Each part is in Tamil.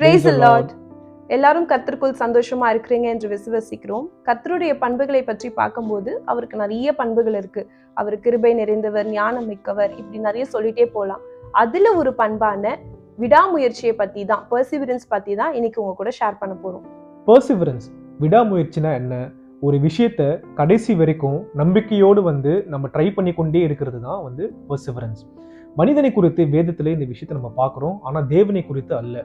Praise the Lord. எல்லாரும் கர்த்தருக்குள் சந்தோஷமா இருக்கிறீங்க என்று விசுவசிக்கிறோம். கர்த்தருடைய பண்புகளை பற்றி பார்க்கும்போது அவருக்கு நிறைய பண்புகள் இருக்கு. அவர் கிருபை நிறைந்தவர், ஞானம் மிக்கவர், இப்படி நிறைய சொல்லிட்டே போலாம். அதுல ஒரு பண்பான விடாமுயற்சியை பத்தி தான், பெர்சிவரன்ஸ் பத்தி தான் இன்னைக்கு உங்க கூட ஷேர் பண்ண போறோம். பெர்சிவரன்ஸ், விடாமுயற்சினா என்ன? ஒரு விஷயத்த கடைசி வரைக்கும் நம்பிக்கையோடு நம்ம ட்ரை பண்ணி கொண்டே இருக்கிறது தான் பெர்சிவரன்ஸ். மனிதனை குறித்து வேதத்திலே இந்த விஷயத்தை நம்ம பார்க்குறோம், ஆனால் தேவனை குறித்து அல்ல.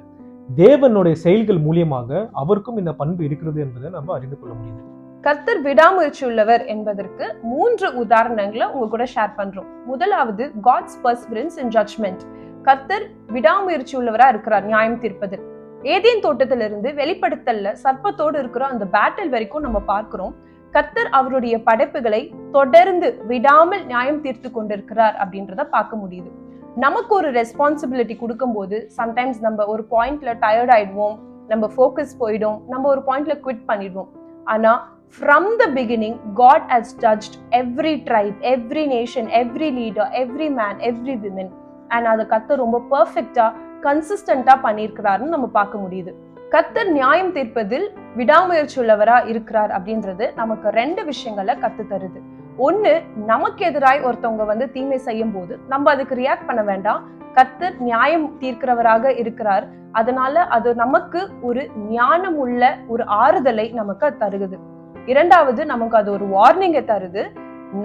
தேவனுடைய செயல்கள் மூலியமாக அவருக்கும் இந்த பண்பு இருக்கிறது என்பதை நம்ம அறிந்து கொள்ள முடியுது. கர்த்தர் விடாமுயற்சி உள்ளவர் என்பதற்கு 3 உதாரணங்களை உங்க கூட ஷேர் பண்றோம். முதலாவது, காட்ஸ் பெர்சிவரன்ஸ் இன் ஜட்ஜ்மெண்ட். கர்த்தர் விடாமுயற்சி உள்ளவரா இருக்கிறார் நியாயம் தீர்ப்பதில். ஏதேன் தோட்டத்திலிருந்து வெளிப்படுத்தல்ல சர்ப்பத்தோடு இருக்கிற அந்த பேட்டில் வரைக்கும் நம்ம பார்க்கிறோம். கர்த்தர் அவருடைய படைப்புகளை தொடர்ந்து விடாமல் நியாயம் தீர்த்து கொண்டிருக்கிறார் அப்படின்றத பார்க்க முடியுது. நமக்கு ஒரு ரெஸ்பான்சிபிலிட்டி கொடுக்கும் போது சம்டைம்ஸ் நம்ம ஒரு பாயிண்ட்ல டயர்ட் ஆயிடுவோம், நம்ம ஃபோக்கஸ் போயிடும், நம்ம ஒரு பாயிண்ட்ல குவிட் பண்ணிடுவோம். ஆனா from the beginning God has judged every tribe, every nation, every leader, every man, every woman, and அதை கர்த்தர் ரொம்ப பெர்ஃபெக்ட்டா கன்சிஸ்டன்டா பண்ணியிருக்கிறாருன்னு நம்ம பார்க்க முடியுது. கர்த்தர் நியாயம் தீர்ப்பதில் விடாமுயற்சி உள்ளவரா இருக்கிறார் அப்படின்றது நமக்கு 2 விஷயங்களை கத்து தருது. ஒண்ணு, நமக்கு எதிராய் ஒருத்தவங்க தீமை செய்யும் போது நம்ம அதுக்கு ரியாக்ட் பண்ண வேண்டாம். கர்த்தர் நியாயம் தீர்க்கிறவராக இருக்கிறார், அதனால அது நமக்கு ஒரு ஞானம் உள்ள ஒரு ஆறுதலை நமக்கு தருகுது. இரண்டாவது, நமக்கு அது ஒரு வார்னிங்கை தருது.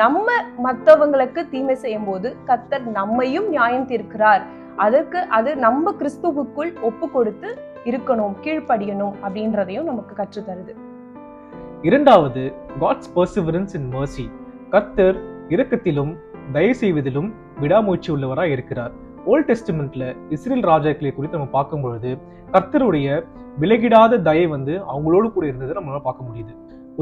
நம்ம மற்றவங்களுக்கு தீமை செய்யும் போது கர்த்தர் நம்மையும் நியாயம் தீர்க்கிறார், அதற்கு அது நம்ம கிறிஸ்துவுக்குள் ஒப்பு கொடுத்து இருக்கணும், கீழ்ப்படியணும் அப்படின்றதையும் நமக்கு கற்று தருது. இரண்டாவது, காட்ஸ் பெர்சிவரன்ஸ் இன் மர்சி. கர்த்தர் இரக்கத்திலும் தயவு செய்வதிலும் விடாமுயற்சி உள்ளவராக இருக்கிறார். ஓல்ட் டெஸ்டிமெண்ட்ல இஸ்ரேல் ராஜாக்களை குறித்து நம்ம பார்க்கும் பொழுது கர்த்தருடைய விலகிடாத தயை அவங்களோடு கூட இருந்ததை நம்மளால பார்க்க முடியுது.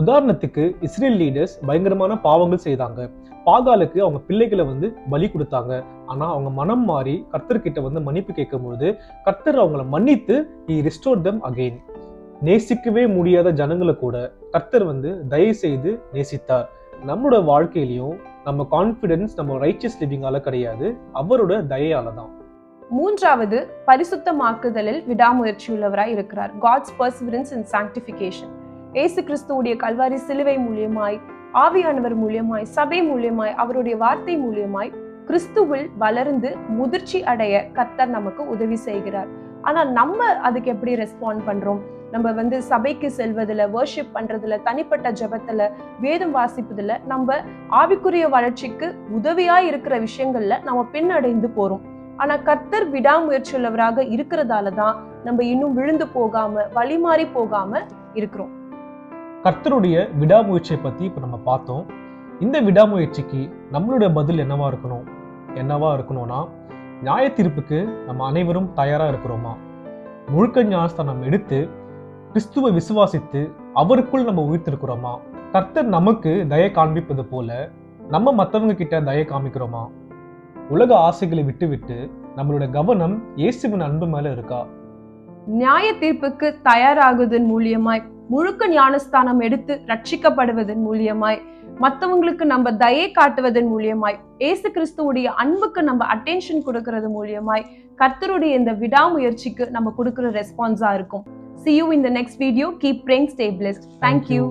உதாரணத்துக்கு, இஸ்ரேல் லீடர்ஸ் பயங்கரமான பாவங்கள் செய்தாங்க. பாகாலுக்கு அவங்க பிள்ளைகளை பலி கொடுத்தாங்க. ஆனா அவங்க மனம் மாறி கர்த்தர்கிட்ட மன்னிப்பு கேட்கும் பொழுது கர்த்தர் அவங்கள மன்னித்து he restored them again. நேசிக்கவே முடியாத ஜனங்களை கூட கர்த்தர் தயவு செய்து நேசித்தார். நம்மளோட வாழ்க்கையிலையும் நம்ம கான்ஃபிடன்ஸ் நம்ம ரைச்சஸ் லிவிங்கால கிடையாது, அவரோட தயையால தான். மூன்றாவது, பரிசுத்தமாக்குதலில் விடாமுயற்சி உள்ளவராய் இருக்கிறார். காட்ஸ் பெர்சிவரன்ஸ் இன் சாங்டிஃபிகேஷன். இயேசு கிறிஸ்துவுடைய கல்வாரி சிலுவை மூலியமாய், ஆவியானவர் மூலியமாய், சபை மூலியமாய், அவருடைய வார்த்தை மூலியமாய் கிறிஸ்துவில் வளர்ந்து முதிர்ச்சி அடைய கர்த்தர் நமக்கு உதவி செய்கிறார். ஆனா நம்ம அதுக்கு எப்படி ரெஸ்பாண்ட் பண்றோம்? நம்ம சபைக்கு செல்வதில், வர்ஷிப் பண்றதுல, தனிப்பட்ட ஜெபத்துல, வேதம் வாசிப்பதுல, நம்ம ஆவிக்குரிய வளர்ச்சிக்கு உதவியா இருக்கிற விஷயங்கள்ல நம்ம பின்னடைந்து போறோம். ஆனா கர்த்தர் விடாமுயற்சி உள்ளவராக இருக்கிறதால தான் நம்ம இன்னும் விழுந்து போகாம, வழிமாறி போகாம இருக்கிறோம். கர்த்தருடைய விடாமுயற்சியை பத்தி இப்ப நம்ம பார்த்தோம். இந்த விடாமுயற்சிக்கு நம்மளுடைய பதில் என்னவா இருக்கணும்னா, நியாய தீர்ப்புக்கு நம்ம அனைவரும் தயாரா இருக்கிறோமா? முழுக்க ஞானஸ்தானம் எடுத்து கிறிஸ்துவை விசுவாசித்து அவருக்குள் நம்ம உயிர்த்திருக்கிறோமா? கர்த்தர் நமக்கு தயை காண்பிப்பது போல நம்ம மற்றவங்க கிட்ட தயை காமிக்கிறோமா? உலக ஆசைகளை விட்டு நம்மளோட கவனம் இயேசுவின் அன்பு மேல இருக்கா? நியாய தீர்ப்புக்கு தயாராகுவதன் மூலியமாய், முழுக்க ஞானஸ்தானம் எடுத்து ரட்சிக்கப்படுவதன் மூலியமாய், மற்றவங்களுக்கு நம்ம தயை காட்டுவதன் மூலியமாய், ஏசு கிறிஸ்துவுடைய அன்புக்கு நம்ம அட்டென்ஷன் கொடுக்கறது மூலியமாய் கர்த்தருடைய இந்த விடாமுயற்சிக்கு நம்ம கொடுக்கிற ரெஸ்பான்ஸா இருக்கும். See you in the next video. Keep praying, stay blessed. Thank you.